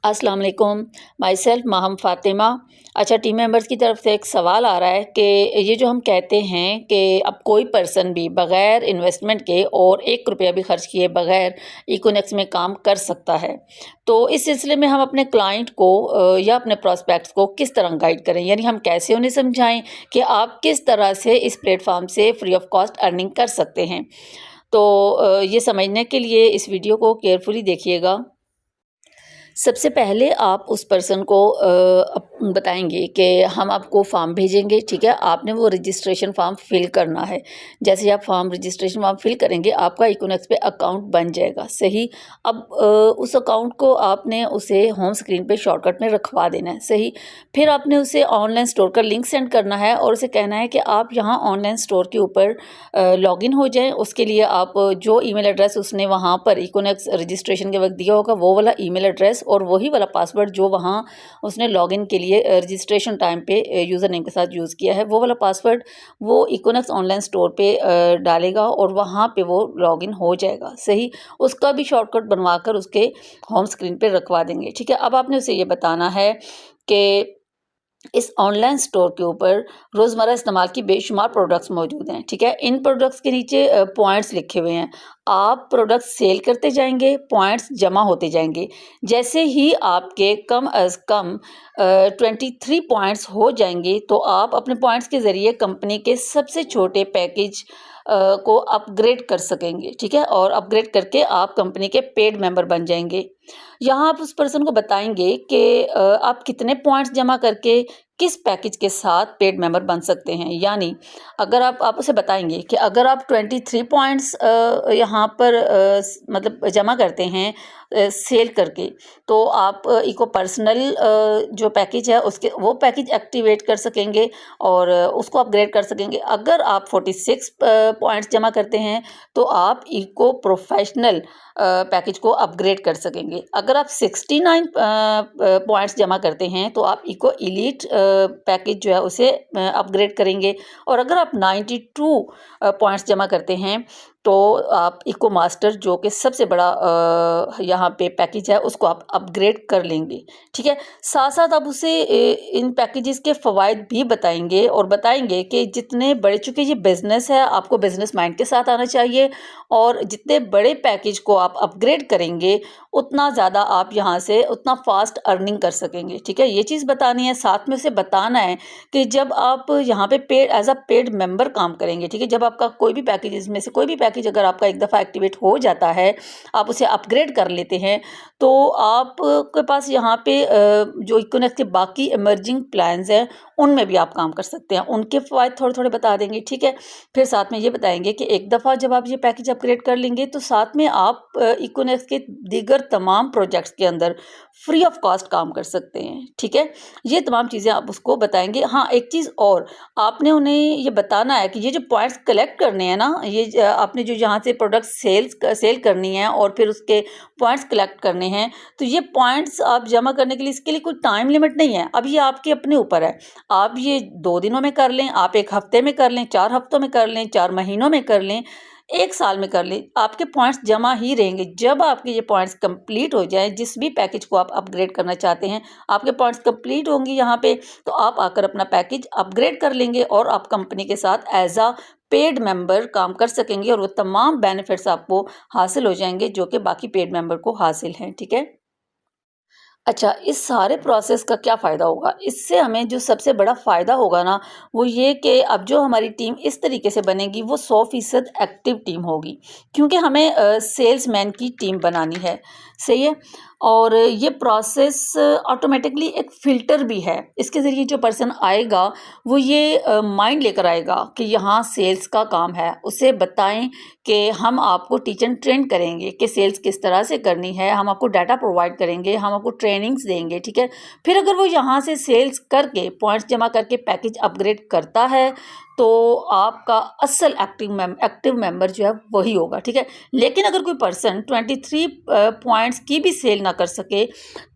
अस्सलाम वालेकुम। My self Maham Fatima. अच्छा, टीम मेंबर्स की तरफ से एक सवाल आ रहा है कि ये जो हम कहते हैं कि अब कोई पर्सन भी बग़ैर इन्वेस्टमेंट के और ₹1 भी ख़र्च किए बग़ैर इकोनेक्स में काम कर सकता है। तो इस सिलसिले में हम अपने क्लाइंट को या अपने प्रॉस्पेक्ट्स को किस तरह गाइड करें? यानी हम कैसे उन्हें समझाएँ कि आप किस तरह से इस प्लेटफ़ॉर्म से फ्री ऑफ कॉस्ट अर्निंग कर सकते हैं? तो ये समझने के लिए इस वीडियो को केयरफुली देखिएगा। सबसे पहले आप उस पर्सन को बताएँगे कि हम आपको फ़ॉर्म भेजेंगे, ठीक है? आपने वो रजिस्ट्रेशन फ़ॉर्म फ़िल करना है। जैसे ही आप फ़ॉर्म रजिस्ट्रेशन फ़ॉर्म फ़िल करेंगे, आपका इकोनेक्स पे अकाउंट बन जाएगा, सही? अब उस अकाउंट को आपने उसे होम स्क्रीन पे शॉर्टकट में रखवा देना है, सही? फिर आपने उसे ऑनलाइन स्टोर का लिंक सेंड करना है और उसे कहना है कि आप यहाँ ऑनलाइन स्टोर के ऊपर लॉगिन हो जाएँ। उसके लिए आप जो ईमेल एड्रेस उसने वहाँ पर इकोनेक्स रजिस्ट्रेशन के वक़्त दिया होगा, वो वाला ईमेल एड्रेस और वही वाला पासवर्ड जो वहाँ उसने लॉगिन के लिए रजिस्ट्रेशन टाइम पे यूज़र नेम के साथ यूज़ किया है, वो वाला पासवर्ड वो इकोनेक्स ऑनलाइन स्टोर पे डालेगा और वहाँ पे वो लॉगिन हो जाएगा, सही? उसका भी शॉर्टकट बनवा कर उसके होम स्क्रीन पे रखवा देंगे, ठीक है? अब आपने उसे ये बताना है कि इस ऑनलाइन स्टोर के ऊपर रोज़मर्रा इस्तेमाल की बेशुमार प्रोडक्ट्स मौजूद हैं, ठीक है? इन प्रोडक्ट्स के नीचे पॉइंट्स लिखे हुए हैं। आप प्रोडक्ट्स सेल करते जाएँगे, पॉइंट्स जमा होते जाएँगे। जैसे ही आपके कम अज़ कम 23 पॉइंट्स हो जाएँगे, तो आप अपने पॉइंट्स के ज़रिए कंपनी के सबसे छोटे पैकेज को अपग्रेड कर सकेंगे, ठीक है? और अपग्रेड करके आप कंपनी के पेड मेंबर बन जाएँगे। यहाँ आप उस पर्सन को बताएँगे कि आप कितने पॉइंट्स जमा करके किस पैकेज के साथ पेड मेंबर बन सकते हैं। यानी अगर आप उसे बताएँगे कि अगर आप 23 पॉइंट्स यहाँ पर मतलब जमा करते हैं सेल करके, तो आप इको पर्सनल जो पैकेज है उसके वो पैकेज एक्टिवेट कर सकेंगे और उसको अपग्रेड कर सकेंगे। अगर आप 46 पॉइंट्स जमा करते हैं, तो आप इको प्रोफेशनल पैकेज को अपग्रेड कर सकेंगे। अगर आप 69 पॉइंट्स जमा करते हैं, तो आप इको एलीट पैकेज जो है उसे अपग्रेड करेंगे और अगर आप 92 पॉइंट्स जमा करते हैं, तो आप इको मास्टर जो कि सबसे बड़ा यहाँ पे पैकेज है उसको आप अपग्रेड कर लेंगे, ठीक है? साथ-साथ आप उसे इन पैकेजेस के फ़वाइद भी बताएँगे और बताएँगे कि जितने बड़े चूँकि ये बिज़नेस है, आपको बिज़नेस माइंड के साथ आना चाहिए और जितने बड़े पैकेज को आप अपग्रेड करेंगे, उतना ज़्यादा आप यहाँ से उतना फ़ास्ट अर्निंग कर सकेंगे, ठीक है? ये चीज़ बतानी है, साथ में उसे बताना है कि जब आप यहाँ पे एज़ अ पेड मेंबर काम करेंगे, ठीक है? जब आपका कोई भी पैकेज इसमें से कोई भी पैकेज अगर आपका एक दफ़ा एक्टिवेट हो जाता है, आप उसे अपग्रेड कर लेते हैं, तो आपके पास यहाँ पे जो इकोनेक्स के बाकी इमर्जिंग प्लान्स हैं, उनमें भी आप काम कर सकते हैं। उनके फ़वाइद थोड़े-थोड़े बता देंगे, ठीक है? फिर साथ में ये बताएँगे कि एक दफ़ा जब आप ये पैकेज अपग्रेड कर लेंगे, तो साथ में आप इकोनेक्स के दीगर तमाम प्रोजेक्ट्स के अंदर फ्री ऑफ कॉस्ट काम कर सकते हैं, ठीक है? ये तमाम चीज़ें आप उसको बताएँगे। हाँ, एक चीज़ और, आपने उन्हें ये बताना है कि ये जो पॉइंट्स कलेक्ट करने हैं ना, ये आपने जो यहाँ से प्रोडक्ट सेल करनी है और फिर उसके पॉइंट्स कलेक्ट करने हैं, तो ये पॉइंट्स आप जमा करने के लिए इसके लिए कोई टाइम लिमिट नहीं है। अब ये आपके अपने ऊपर है। आप ये 2 दिनों में कर लें, आप 1 हफ्ते में कर लें, 4 हफ्तों में कर लें, 4 महीनों में कर लें, 1 साल में कर लें, आपके पॉइंट्स जमा ही रहेंगे। जब आपके ये पॉइंट्स कंप्लीट हो जाएँ, जिस भी पैकेज को आप अपग्रेड करना चाहते हैं, आपके पॉइंट्स कंप्लीट होंगे यहाँ पे, तो आप आकर अपना पैकेज अपग्रेड कर लेंगे और आप कंपनी के साथ एज़ अ पेड मेंबर काम कर सकेंगे और वो तमाम बेनिफिट्स आपको हासिल हो जाएँगे, जो कि बाकी पेड मेंबर को हासिल हैं, ठीक है? अच्छा, इस सारे प्रोसेस का क्या फ़ायदा होगा? इससे हमें जो सबसे बड़ा फ़ायदा होगा ना, वो ये कि अब जो हमारी टीम इस तरीके से बनेगी, वो 100% एक्टिव टीम होगी। क्योंकि हमें सेल्समैन की टीम बनानी है, सही है? और ये प्रोसेस ऑटोमैटिकली एक फ़िल्टर भी है। इसके ज़रिए जो पर्सन आएगा, वो ये माइंड लेकर आएगा कि यहाँ सेल्स का काम है। उसे बताएँ कि हम आपको टीच एंड ट्रेन करेंगे कि सेल्स किस तरह से करनी है, हम आपको डाटा प्रोवाइड करेंगे, हम आपको ट्रेनिंग्स देंगे, ठीक है? फिर अगर वो यहाँ से सेल्स करके, पॉइंट्स जमा करके पैकेज अपग्रेड करता है, तो आपका असल एक्टिव मेंबर जो है वही होगा, ठीक है। लेकिन अगर कोई पर्सन 23 पॉइंट्स की भी सेल ना कर सके,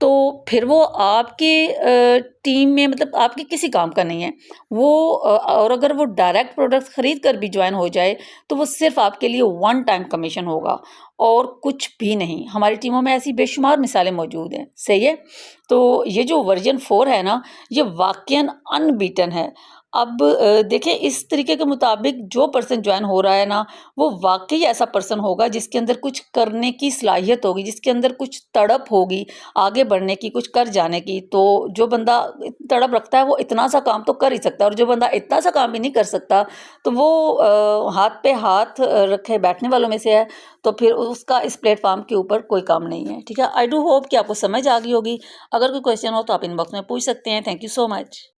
तो फिर वो आपके टीम में मतलब आपके किसी काम का नहीं है वो। और अगर वो डायरेक्ट प्रोडक्ट्स खरीद कर भी ज्वाइन हो जाए, तो वो सिर्फ आपके लिए वन टाइम कमीशन होगा और कुछ भी नहीं। हमारी टीमों में ऐसी बेशुमार मिसालें मौजूद हैं, सही है। तो ये जो वर्जन 4 है ना, ये वाकईन अनबीटन है। अब देखें, इस तरीके के मुताबिक जो पर्सन ज्वाइन हो रहा है ना, वो वाक़ई ऐसा पर्सन होगा जिसके अंदर कुछ करने की सलाहियत होगी, जिसके अंदर कुछ तड़प होगी आगे बढ़ने की, कुछ कर जाने की। तो जो बंदा तड़प रखता है वो इतना सा काम तो कर ही सकता है, और जो बंदा इतना सा काम भी नहीं कर सकता, तो वो हाथ पे हाथ रखे बैठने वालों में से है। तो फिर उसका इस प्लेटफ़ॉर्म के ऊपर कोई काम नहीं है, ठीक है। आई डू होप कि आपको समझ आ गई होगी। अगर कोई क्वेश्चन हो तो आप इनबॉक्स में पूछ सकते हैं। Thank you so much.